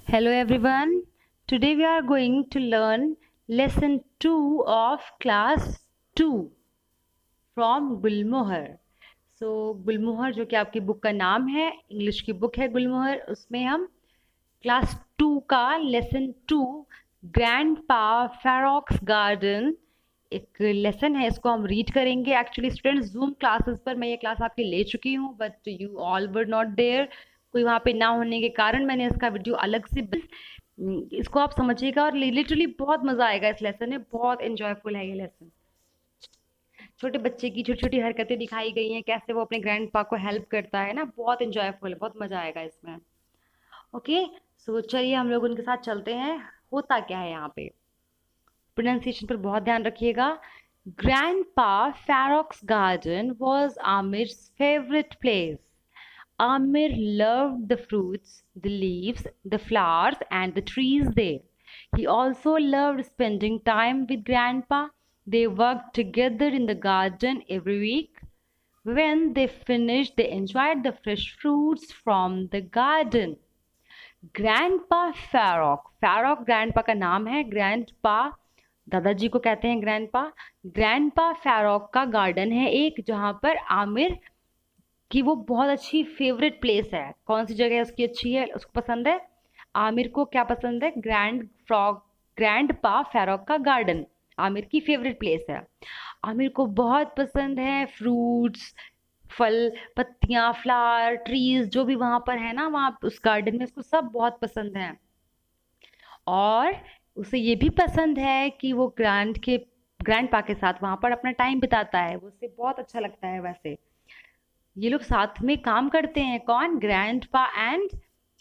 Hello everyone. Today we are going to learn lesson 2 of class 2 from Gulmohar. So Gulmohar जो कि आपकी book का नाम है, इंग्लिश की बुक है गुलमोहर, उसमें हम क्लास 2 का लेसन 2 ग्रैंड पा फेरोक्स गार्डन एक लेसन है, इसको हम रीड करेंगे। एक्चुअली स्टूडेंट्स जूम क्लासेस पर मैं ये क्लास आपकी ले चुकी हूँ, but you all were not there. कोई वहाँ पे ना होने के कारण मैंने इसका वीडियो अलग से इसको आप समझिएगा और लिटरली बहुत मज़ा आएगा इस लेसन में। बहुत एंजॉयफुल है ये लेसन। छोटे बच्चे की छोटी छोटी हरकतें दिखाई गई हैं, कैसे वो अपने ग्रैंड पा को हेल्प करता है ना। बहुत एंजॉयफुल है, बहुत मज़ा आएगा इसमें। ओके, सो चलिए हम लोग उनके साथ चलते हैं। होता क्या है यहाँ पे, प्रोनाउंसिएशन पर बहुत ध्यान रखिएगा। Grandpa ferox garden was Amir's favorite place. Amir loved the fruits, the leaves, the flowers, and the trees there. He also loved spending time with Grandpa. They worked together in the garden every week. When they finished, they enjoyed the fresh fruits from the garden. Grandpa Farouk, Farouk grandpa का नाम है। Grandpa दादाजी को कहते हैं grandpa. Grandpa फैरोक का garden है एक, जहाँ पर आमिर की वो बहुत अच्छी फेवरेट प्लेस है। कौन सी जगह उसकी अच्छी है, उसको पसंद है? आमिर को क्या पसंद है? ग्रैंडपा फैरोक का गार्डन आमिर की फेवरेट प्लेस है। आमिर को बहुत पसंद है फ्रूट्स, फल, पत्तियां, फ्लावर, ट्रीज जो भी वहां पर है ना, वहां उस गार्डन में उसको सब बहुत पसंद है। और उसे ये भी पसंद है कि वो ग्रैंड पा के साथ वहां पर अपना टाइम बिताता है। वो उसे बहुत अच्छा लगता है। वैसे ये लोग साथ में काम करते हैं। कौन? ग्रैंड पा एंड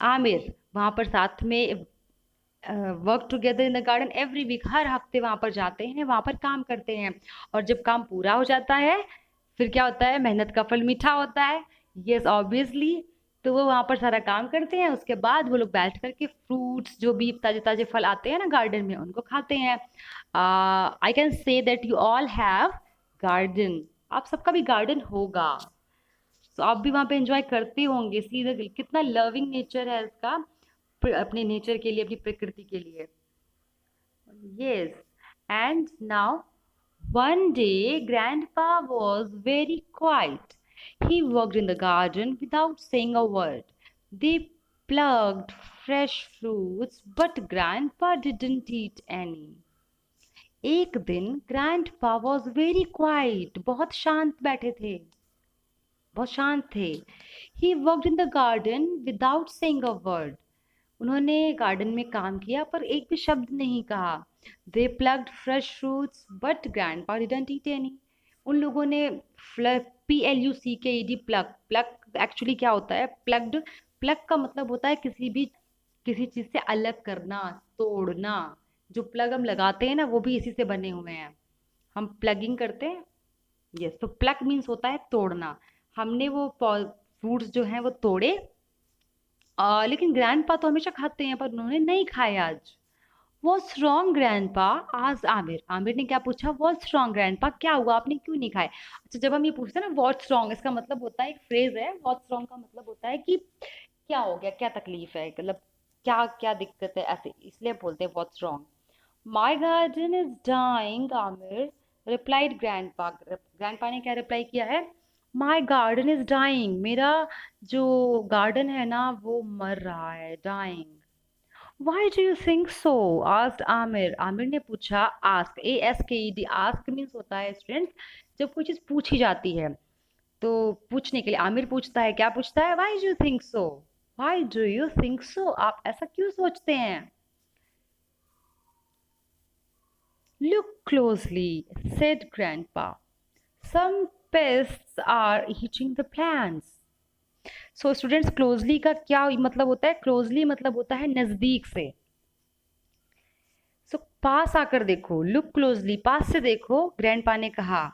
आमिर वहां पर साथ में work together in the garden every week. हर हफ्ते वहां पर जाते हैं, वहां पर काम करते हैं। और जब काम पूरा हो जाता है फिर क्या होता है? मेहनत का फल मीठा होता है। Yes obviously. तो वो वहां पर सारा काम करते हैं, उसके बाद वो लोग बैठ करके फ्रूट्स, जो भी ताजे ताजे फल आते हैं ना गार्डन में, उनको खाते हैं। I can say that you all have garden. आप सबका भी गार्डन होगा, तो आप भी वहां पे एंजॉय करते होंगे। सी कितना लविंग नेचर है इसका, अपने नेचर के लिए, अपनी प्रकृति के लिए। Yes, and now one day Grandpa was very quiet. He worked in the garden without saying a word. They plucked fresh fruits, but Grandpa didn't eat any. एक दिन ग्रैंडपा वॉज वेरी क्वाइट, बहुत शांत बैठे थे, बहुत शांत थे। He worked in the garden without saying a word. उन्होंने गार्डन में काम किया पर एक भी शब्द नहीं कहा। They plucked fresh fruits but grandpa didn't eat any. उन लोगों ने PLUCKED, प्लग, प्लग एक्चुअली क्या होता है? प्लग्ड, प्लग का मतलब होता है किसी चीज से अलग करना, तोड़ना। जो प्लग हम लगाते हैं ना, वो भी इसी से बने हुए हैं। हम प्लगिंग करते हैं। यस, तो प्लग मीन्स होता है तोड़ना। हमने वो फ्रूट्स जो हैं वो तोड़े। लेकिन ग्रैंडपा तो हमेशा खाते हैं, पर उन्होंने नहीं खाए आज। What's wrong, grandpa? asked Aamir. Aamir ने क्या पूछा? What's wrong, grandpa? क्या हुआ, आपने क्यों नहीं खाए? अच्छा, जब हम ये पूछते हैं ना what's wrong, इसका मतलब होता है, एक फ्रेज है। what's wrong का मतलब होता है कि क्या हो गया, क्या तकलीफ है, मतलब क्या क्या दिक्कत है, ऐसे इसलिए बोलते हैं what's wrong. My garden is dying, Aamir replied grandpa. grandpa ने क्या रिप्लाई किया है? My garden is dying. मेरा जो गार्डन है ना वो मर रहा है, dying. Why do you think so? asked Aamir. Aamir ने पूछा। ask, ASKED, ask means होता है स्टूडेंट जब कोई चीज पूछी जाती है, तो पूछने के लिए आमिर पूछता है। क्या पूछता है? Why do you think so? Why do you think so? आप ऐसा क्यों सोचते हैं? Look closely, said grandpa. Some pests are eating the plants. So students, closely का क्या मतलब होता है? क्लोजली मतलब होता है नजदीक से। सो पास आकर देखो, लुक क्लोजली, पास से देखो, ग्रैंडपा ने कहा।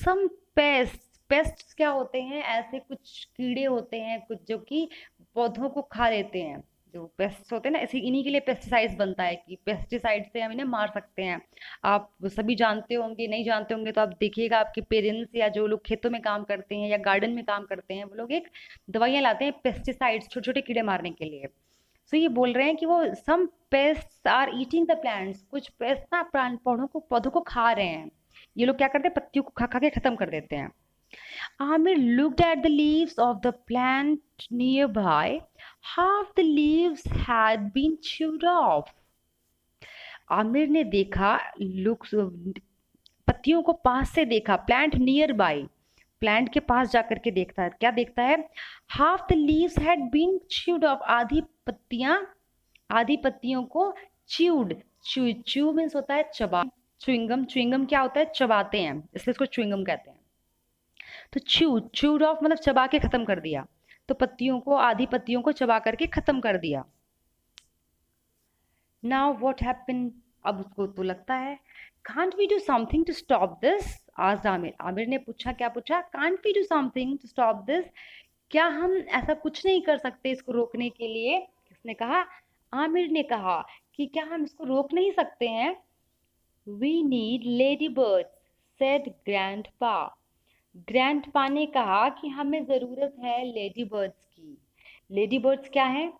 सम पेस्ट, पेस्ट क्या होते हैं? ऐसे कुछ कीड़े होते हैं कुछ जो कि पौधों को खा लेते हैं। जो पेस्ट होते हैं ना, ऐसे इन्हीं के लिए पेस्टिसाइड्स बनता है कि पेस्टिसाइड से हम इन्हें मार सकते हैं। आप सभी जानते होंगे, नहीं जानते होंगे तो आप देखिएगा, आपके पेरेंट्स या जो लोग खेतों में काम करते हैं या गार्डन में काम करते हैं, वो लोग एक दवाइयाँ लाते हैं पेस्टिसाइड्स, छोटे छोटे कीड़े मारने के लिए। सो ये बोल रहे हैं कि वो some pests are eating the plants, कुछ पेस्ट ना पौधों को खा रहे हैं। ये लोग क्या करते हैं, पत्तियों को खा खा के खत्म कर देते हैं। Amir looked at the leaves of the plant nearby. Half the leaves had been chewed off. Aamir ने देखा, लुक, पत्तियों को पास से देखा, प्लांट नियर बाई, प्लांट के पास जाकर के देखता है, क्या देखता है, half the leaves had been chewed off, आधी पत्तियों को च्यूड, च्यू मीन्स होता है चबा, च्युइंगम, च्युइंगम क्या होता है, चबाते हैं, इसलिए इसको च्युइंगम कहते हैं। तो च्यूड ऑफ मतलब चबा के खत्म कर दिया, तो पत्तियों को, आधी पत्तियों को चबा करके खत्म कर दिया। नाउ व्हाट हैपेंड, अब उसको तो लगता है, can't we do something to stop this, आज आमिर ने पूछा, क्या पूछा, can't we do something to stop this, क्या हम ऐसा कुछ नहीं कर सकते इसको रोकने के लिए, किसने कहा, आमिर ने कहा कि क्या हम इसको रोक नहीं सकते हैं। We need ladybirds, said grandpa, grandpa ने कहा कि हमें जरूरत है लेडी बर्ड्स की। लेडी बर्ड्स क्या है,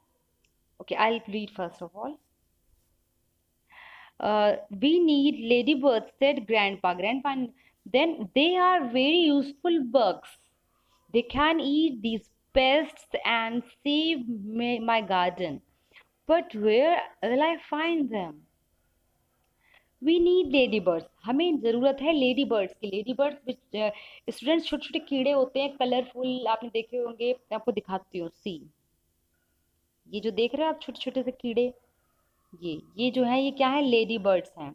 okay I will read first of all. We need ladybirds, said Grandpa. Then they are very useful bugs. They can eat these pests and save my garden. But where will I find them? We need ladybirds. हमें ज़रूरत है ladybirds की। Lady birds students छोटे छोटे कीड़े होते हैं, colourful, आपने देखे होंगे, मैं आपको दिखाती हूँ। सी, ये जो देख रहे हो आप छोटे छोटे से कीड़े, ये जो है, ये क्या है, लेडी बर्ड्स हैं।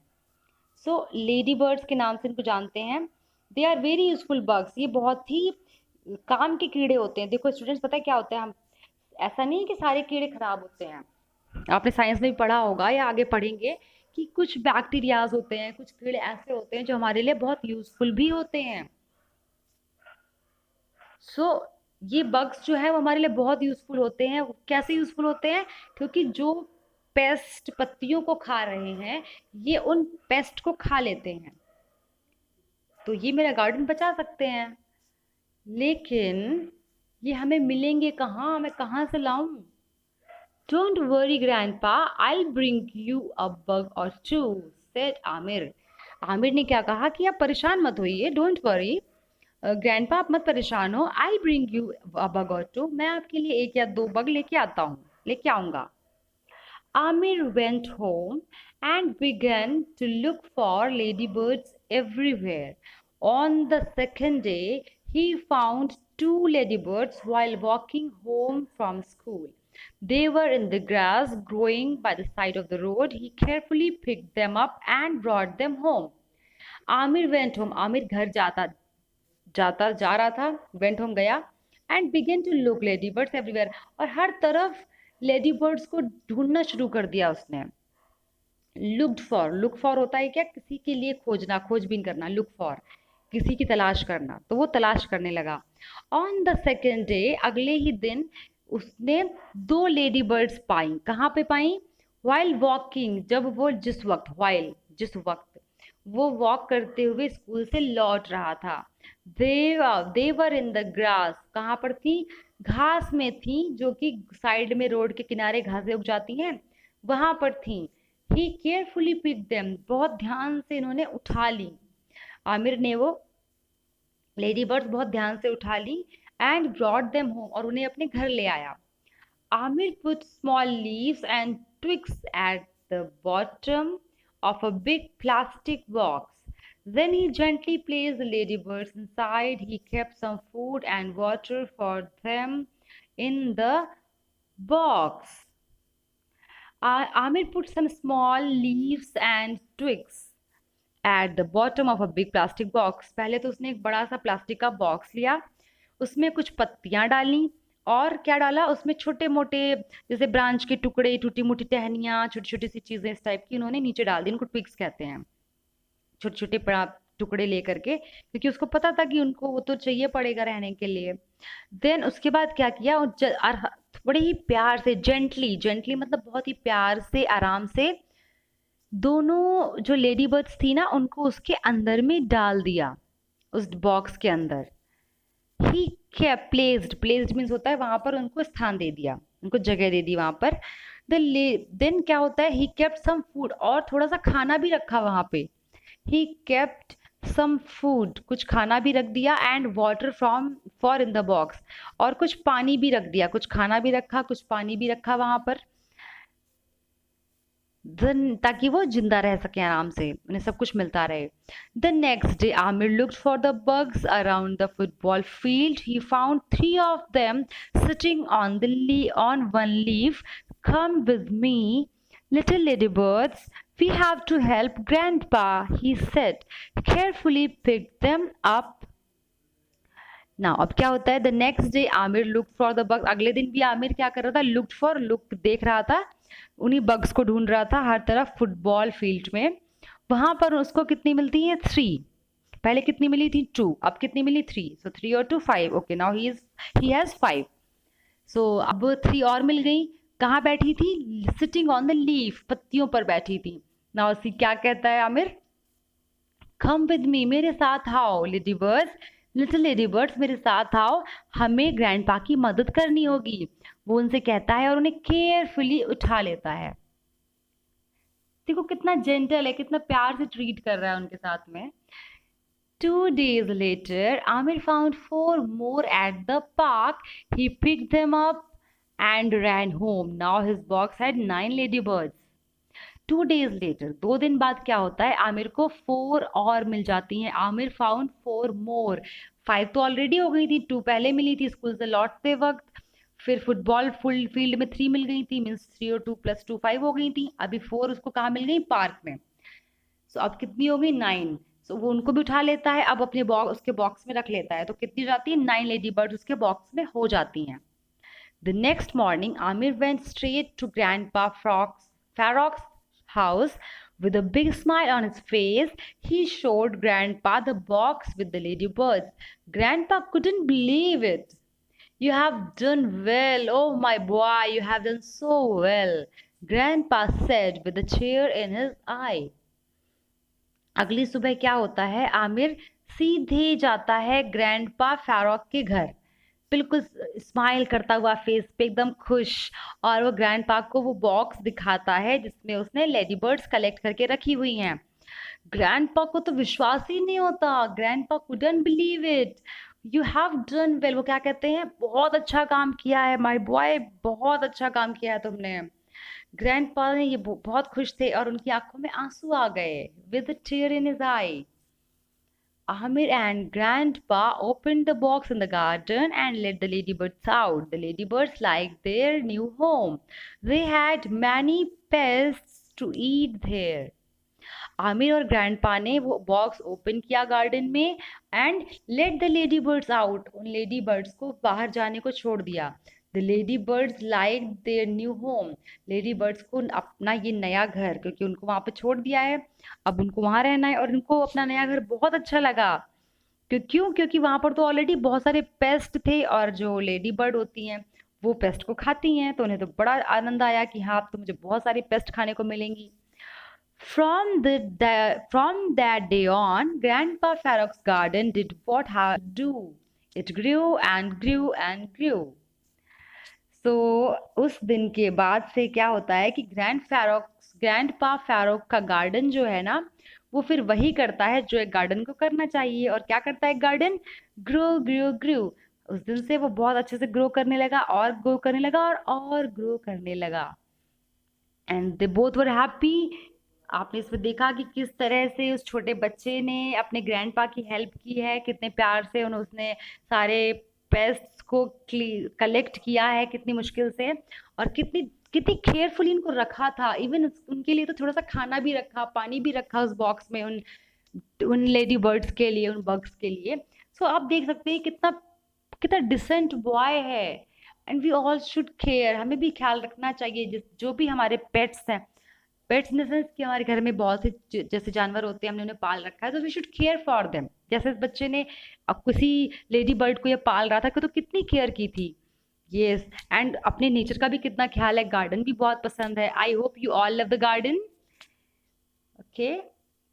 सो लेडी बर्ड्स के नाम से इनको जानते हैं। They are very useful bugs, ये बहुत ही काम के कीड़े होते हैं। देखो स्टूडेंट्स, पता है क्या होता है, हम ऐसा नहीं है कि सारे कीड़े खराब होते हैं, आपने साइंस में भी पढ़ा होगा या आगे पढ़ेंगे कि कुछ बैक्टीरियाज होते हैं, कुछ कीड़े ऐसे होते हैं जो हमारे लिए बहुत यूजफुल भी होते हैं। सो ये बग्स जो है वो हमारे लिए बहुत यूजफुल होते हैं। कैसे यूजफुल होते हैं, क्योंकि जो पेस्ट पत्तियों को खा रहे हैं, ये उन पेस्ट को खा लेते हैं, तो ये मेरा गार्डन बचा सकते हैं। लेकिन ये हमें मिलेंगे कहाँ, मैं कहाँ से लाऊं। Don't worry grandpa, I bring you a bug और टू, सेड आमिर। आमिर ने क्या कहा कि आप परेशान मत होइए, डोंट वरी ग्रैंडपा, आप मत परेशान हो, I bring you a bug और टू, मैं आपके लिए एक या दो बग लेके आऊंगा। Amir went home and began to look for ladybirds everywhere. On the second day, he found 2 ladybirds while walking home from school. They were in the grass growing by the side of the road. He carefully picked them up and brought them home. Amir went home. Amir घर जा रहा था, went home गया, and began to look ladybirds everywhere. और हर तरफ lady birds को ढूंढना शुरू कर दिया उसने। लुक फॉर होता है क्या, किसी के लिए खोजना, खोजबीन करना, लुक फॉर, किसी की तलाश करना, तो वो तलाश करने लगा। ऑन द सेकेंड डे, अगले ही दिन उसने 2 लेडी बर्ड्स पाई। कहाँ पे पाई, वाइल वॉकिंग, जब वो जिस वक्त वो वॉक करते हुए स्कूल से लौट रहा था। देवर इन द ग्रास, कहाँ पर थी, घास में थी, जो कि साइड में रोड के किनारे घासें उग जाती हैं, वहां पर थी। ही केयरफुली पिक देम, बहुत ध्यान से इन्होंने उठा ली, आमिर ने वो लेडी बर्ड्स बहुत ध्यान से उठा ली, एंड ब्रॉट देम होम, और उन्हें अपने घर ले आया। Aamir put small leaves and twigs at the bottom of a big plastic box. Then he gently placed the ladybirds inside. He kept some food and water for them in the box. Amir put some small leaves and twigs at the bottom of a big plastic box. पहले तो उसने एक बड़ा सा plastic का box लिया, उसमें कुछ पत्तियां डाली, और क्या डाला उसमें, छोटे मोटे जैसे ब्रांच के टुकड़े, टूटी मुटी टहनियाँ, छोटी छोटी सी चीजें इस टाइप की उन्होंने नीचे डाल दी। इनको ट्विग्स कहते हैं, छोटे छोटे टुकड़े लेकर के, क्योंकि उसको पता था कि उनको वो तो चाहिए पड़ेगा रहने के लिए। देन उसके बाद क्या किया, बड़े ही प्यार से, जेंटली मतलब बहुत ही प्यार से, आराम से, दोनों जो लेडी बर्ड्स थी ना, उनको उसके अंदर में डाल दिया, उस बॉक्स के अंदर। ही प्लेस्ड मीन्स होता है वहां पर उनको स्थान दे दिया, उनको जगह दे दी वहां पर। देन क्या होता है, ही केप्ट सम फूड, और थोड़ा सा खाना भी रखा वहां पे। ही केप्ट सम फूड, कुछ खाना भी रख दिया, and water from for in the box, और कुछ पानी भी रख दिया, कुछ खाना भी रखा, कुछ पानी भी रखा वहां पर, ताकि वो जिंदा रह सके आराम से, उन्हें सब कुछ मिलता रहे। The next day Aamir looked for the bugs around the football field. He found 3 of them sitting on on one leaf. Come with me, little ladybirds. We have to help grandpa, he said. Carefully picked them up. Now अब क्या होता है, the next day Aamir look for the bugs. अगले दिन भी आमिर क्या कर रहा था, लुक देख रहा था, उन्हीं बग्स को ढूंढ रहा था हर तरफ फुटबॉल फील्ड में। वहां पर उसको कितनी मिलती है, 3। पहले कितनी मिली थी, 2, अब कितनी मिली, 3। सो 3 और 2 5। Okay, now he has 5। सो अब 3 और मिल गई। कहाँ बैठी थी, सिटिंग ऑन द लीफ, पत्तियों पर बैठी थी। नाउ सी क्या कहता है आमिर, कम विद मी, मेरे साथ आओ lady birds, little lady birds मेरे साथ आओ, हमें ग्रैंडपा की मदद करनी होगी। वो उनसे कहता है और उन्हें केयरफुली उठा लेता है। देखो कितना जेंटल है, कितना प्यार से ट्रीट कर रहा है उनके साथ में। 2 days later, Amir found 4 more at the park. He picked them up and ran home. Now his box had 9 ladybirds. 2 days later, 2 दिन बाद क्या होता है, आमिर को 4 और मिल जाती हैं। आमिर फाउंड 4 मोर। 5 तो ऑलरेडी हो गई थी, 2 पहले मिली थी स्कूल से लौटते वक्त। फिर फुटबॉल फुल फील्ड में 3 मिल गई थी, मीन्स 3 और 2 + 2 5 हो गई थी। अभी 4 उसको कहाँ मिल गई, पार्क में। सो अब कितनी हो गई, 9। सो वो उनको भी उठा लेता है, अब अपने उसके बॉक्स में रख लेता है। तो कितनी जाती है, 9 लेडी बर्ड्स उसके बॉक्स में हो जाती हैं। The next morning, Amir went straight to Grandpa Farrock's house. With a big smile on his face, he showed Grandpa the box with the ladybirds. Grandpa couldn't believe it. You have done well, oh my boy, you have done so well, Grandpa said with a tear in his eye. अगली सुबह क्या होता है, आमिर सीधे जाता है grandpa फैरॉक के घर, बिल्कुल स्माइल करता हुआ फेस पे, एकदम खुश। और वो ग्रैंडपा को वो बॉक्स दिखाता है जिसमें उसने लेडी बर्ड्स कलेक्ट करके रखी हुई हैं। ग्रैंडपा को तो विश्वास ही नहीं होता, grandpa couldn't believe it. You have done well, वो क्या कहते हैं, बहुत अच्छा काम किया है माय बॉय, बहुत अच्छा काम किया है तुमने। ग्रैंडपा ने ये बहुत खुश थे और उनकी आंखों में आंसू आ गए, with a tier in his I. Amir and Grandpa opened the box in the garden and let the ladybirds out. The ladybirds liked their new home. They had many pests to eat there. Aamir और grandpa ने वो box open किया garden में, and let the lady birds out, उन lady birds को बाहर जाने को छोड़ दिया। The lady birds like their new home, lady birds को अपना ये नया घर, क्योंकि उनको वहां पे छोड़ दिया है, अब उनको वहां रहना है, और उनको अपना नया घर बहुत अच्छा लगा। क्योंकि वहां पर तो ऑलरेडी बहुत सारे पेस्ट थे, और जो लेडी बर्ड होती हैं वो पेस्ट को खाती हैं, तो उन्हें तो बड़ा आनंद आया कि हाँ अब तो मुझे बहुत सारी पेस्ट खाने को मिलेंगी। From that day on, Grandpa Farrock's garden did what had to do. It grew and grew and grew. So उस दिन के बाद से क्या होता है कि ग्रैंडपा फैरोक का गार्डन जो है ना, वो फिर वही करता है जो एक गार्डन को करना चाहिए। और क्या करता है गार्डन, ग्रो ग्रो ग्रो। उस दिन से वो बहुत अच्छे से ग्रो करने लगा, और ग्रो करने लगा, और ग्रो करने लगा। And they both were happy. आपने इसमें देखा कि किस तरह से उस छोटे बच्चे ने अपने ग्रैंडपा की हेल्प की है, कितने प्यार से उसने सारे पेस्ट्स को कलेक्ट किया है कितनी मुश्किल से, और कितनी कितनी केयरफुली इनको रखा था। इवन उनके लिए तो थोड़ा सा खाना भी रखा, पानी भी रखा उस बॉक्स में, उन लेडी बर्ड्स के लिए, उन बग्स के लिए। सो आप देख सकते हैं कितना कितना डिसेंट बॉय है। And we all should care, हमें भी ख्याल रखना चाहिए जो भी हमारे पेट्स हैं। पेट्स इन द सेंस कि हमारे घर में बहुत से जैसे जानवर होते हैं, हमने उन्हें पाल रखा है, तो we should care for them. जैसे इस बच्चे ने अब किसी लेडी बर्ड को ये पाल रहा था, तो कितनी केयर की थी। यस, एंड अपने नेचर का भी कितना ख्याल है। गार्डन भी बहुत पसंद है। I hope you all love the garden. Okay,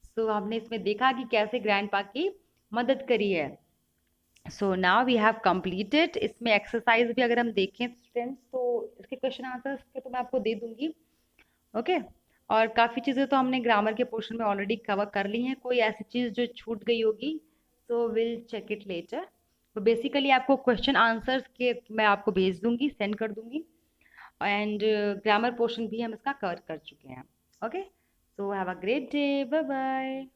so हमने इसमें देखा कि कैसे ग्रैंडपा की मदद करी है। So now we have completed. इसमें एक्सरसाइज भी अगर हम देखें स्टूडेंट्स, तो इसके क्वेश्चन आंसर्स के तो मैं आपको दे दूंगी। ओके। और काफ़ी चीज़ें तो हमने ग्रामर के पोर्शन में ऑलरेडी कवर कर ली हैं। कोई ऐसी चीज़ जो छूट गई होगी तो विल चेक इट लेटर। तो बेसिकली आपको क्वेश्चन आंसर्स के मैं आपको भेज दूंगी, सेंड कर दूंगी। एंड ग्रामर पोर्शन भी हम इसका कवर कर चुके हैं। Okay, so have a great day, bye bye.